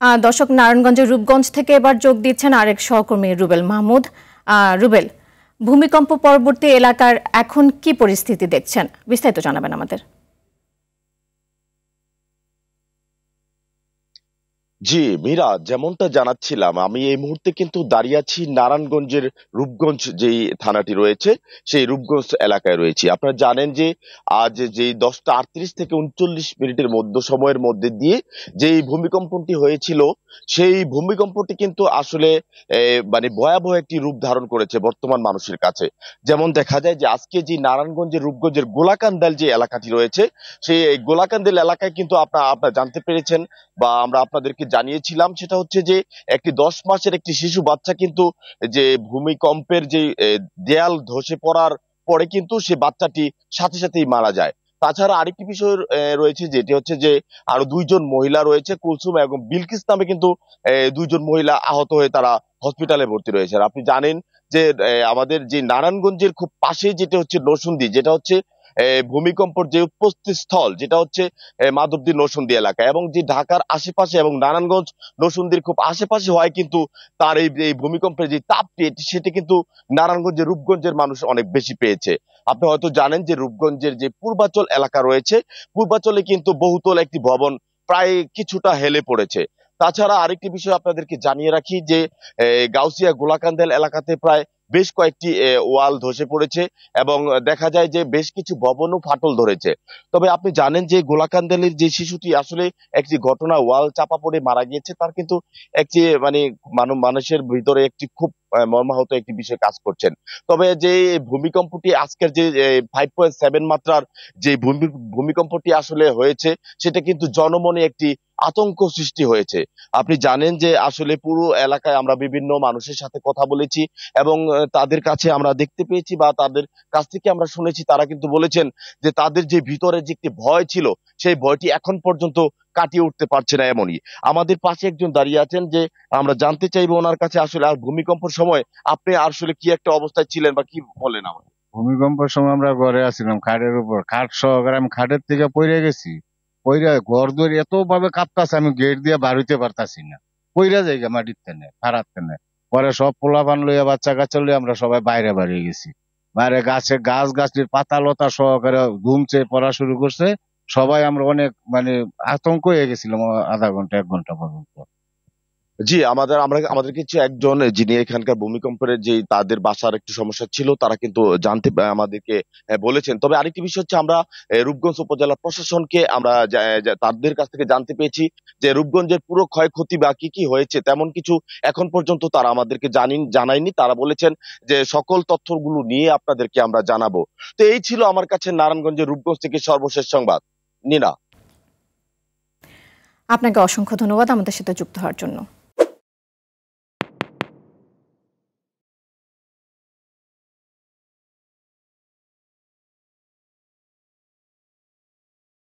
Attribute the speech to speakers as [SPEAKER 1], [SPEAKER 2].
[SPEAKER 1] দর্শক, নারায়ণগঞ্জের রূপগঞ্জ থেকে এবার যোগ দিচ্ছেন আরেক সহকর্মী রুবেল মাহমুদ। রুবেল, ভূমিকম্প পরবর্তী এলাকার এখন কি পরিস্থিতি দেখছেন, বিস্তারিত জানাবেন আমাদের।
[SPEAKER 2] জি মীরা, যেমনটা জানাচ্ছিলাম, আমি এই মুহূর্তে কিন্তু দাঁড়িয়ে আছি নারায়ণগঞ্জের রূপগঞ্জ যেই থানাটি রয়েছে সেই রূপগঞ্জ এলাকায় রয়েছি। আপনারা জানেন যে আজ যেই 10টা 38 থেকে 39 মিনিটের সময়ের মধ্যে দিয়ে যেই ভূমিকম্পটি হয়েছিল, সেই ভূমিকম্পটি কিন্তু আসলে মানে ভয়াবহ একটি রূপ ধারণ করেছে বর্তমান মানুষের কাছে। যেমন দেখা যায় যে আজকে যে নারায়ণগঞ্জের রূপগঞ্জের গোলাকান্দাল যে এলাকাটি রয়েছে, সেই গোলাকান্দাল এলাকায় কিন্তু আপনারা জানতে পেরেছেন বা আমরা আপনাদেরকে জানিয়েছিলাম, সেটা হচ্ছে যে একটি 10 মাসের একটি শিশু বাচ্চা কিন্তু যে ভূমিকম্পের যে দেয়াল ধসে পড়ার পরে কিন্তু সে বাচ্চাটি সাথে সাথেই মারা যায়। তাছাড়া আরেকটি বিষয় রয়েছে, যেটি হচ্ছে যে আরো দুইজন মহিলা রয়েছে, কুলসুম এবং বিলকিস নামে কিন্তু দুইজন মহিলা আহত হয়ে তারা হসপিটালে ভর্তি রয়েছে। আর আপনি জানেন যে আমাদের যে নারায়ণগঞ্জের খুব পাশে যেটা হচ্ছে নরসিংদী, যেটা হচ্ছে ভূমিকম্পর যে উৎপত্তি স্থল, যেটা হচ্ছে মাধবদী নরসিংদী এলাকা, এবং যে ঢাকার আশেপাশে এবং নারায়ণগঞ্জ নরসিংদীর খুব আশেপাশে হয় কিন্তু তার এই ভূমিকম্পের যে তাপটি সেটি কিন্তু নারায়ণগঞ্জের রূপগঞ্জের মানুষ অনেক বেশি পেয়েছে। আপনি হয়তো জানেন যে রূপগঞ্জের যে পূর্বাচল এলাকা রয়েছে, পূর্বাচলে কিন্তু বহুতল একটি ভবন প্রায় কিছুটা হেলে পড়েছে। তাছাড়া আরেকটি বিষয় আপনাদেরকে জানিয়ে রাখি যে গাউসিয়া গোলাকান্দাল এলাকাতে প্রায় বেশ কয়েকটি ওয়াল ধসে পড়েছে এবং দেখা যায় যে বেশ কিছু ভবনও ফাটল ধরেছে। তবে আপনি জানেন যে গোলাকান্দালের যে শিশুটি আসলে একটি ঘটনা ওয়াল চাপা পড়ে মারা গিয়েছে, তার কিন্তু একটি মানে মানুষের ভিতরে একটি খুব মর্মাহত একটি বিষয় কাজ করছেন। তবে যে ভূমিকম্পটি আজকের যে 5.7 মাত্রার যে ভূমিকম্পটি আসলে হয়েছে, সেটা কিন্তু জনমনে একটি আতঙ্ক সৃষ্টি হয়েছে। আপনি জানেন যে আসলে পুরো এলাকায় আমরা বিভিন্ন মানুষের সাথে কথা বলেছি এবং তাদের কাছে আমরা দেখতে পেয়েছি বা তাদের কাছ থেকে আমরা শুনেছি, তারা কিন্তু বলেছেন যে তাদের যে ভিতরে যে একটি ভয় ছিল, সেই ভয়টি এখন পর্যন্ত কাটিয়ে উঠতে পারছে না। এমনই আমাদের পাশে একজন দাঁড়িয়ে আছেন, যে আমরা জানতে চাইবো ওনার কাছে আসলে আর ভূমিকম্পের সময় আপনি আসলে কি একটা অবস্থায় ছিলেন বা কি বলেন আমাকে।
[SPEAKER 3] ভূমিকম্পের সময় আমরা ঘরে আসছিলাম, খাটের উপর, খাট সহকারে আমি খাটের থেকে পড়ে গেছি। পইরা ঘর দুয়ার এত ভাবে কাঁপতাছে, আমি গেট দিয়ে বার হইতে পারতাছি না। পইরা যাইগা মাটির তেনে, খারাপ তেনে। পরে সব পোলাপান লইয়া, বাচ্চা কাচ্চা লইয়া আমরা সবাই বাইরে বাড়িয়ে গেছি। বাইরে গাছ গাছটির পাতা লতা সহকারে ধুমছে পড়া শুরু করছে। সবাই আমরা অনেক মানে আতঙ্ক হয়ে গেছিলাম আধা ঘন্টা 1 ঘন্টা পর্যন্ত।
[SPEAKER 2] জি, আমাদের কিছু একজন যিনি এখানকার ভূমিকম্পের যে তাদের বাসার একটু সমস্যা ছিল, তারা কিন্তু আমাদেরকে বলেছেন। তবে আরেকটি বিষয় হচ্ছে, আমরা রূপগঞ্জ উপজেলা প্রশাসনকে আমরা তাদের কাছ থেকে জানতে পেরেছি যে রূপগঞ্জের পুরো ক্ষয়ক্ষতি বা কি কি হয়েছে তেমন কিছু এখন পর্যন্ত তারা আমাদেরকে জানায়নি। তারা বলেছেন যে সকল তথ্যগুলো নিয়ে আপনাদেরকে আমরা জানাবো। তো এই ছিল আমার কাছে নারায়ণগঞ্জের রূপগঞ্জ থেকে সর্বশেষ সংবাদ। নিনা,
[SPEAKER 1] আপনাকে অসংখ্য ধন্যবাদ আমাদের সাথে যুক্ত হওয়ার জন্য।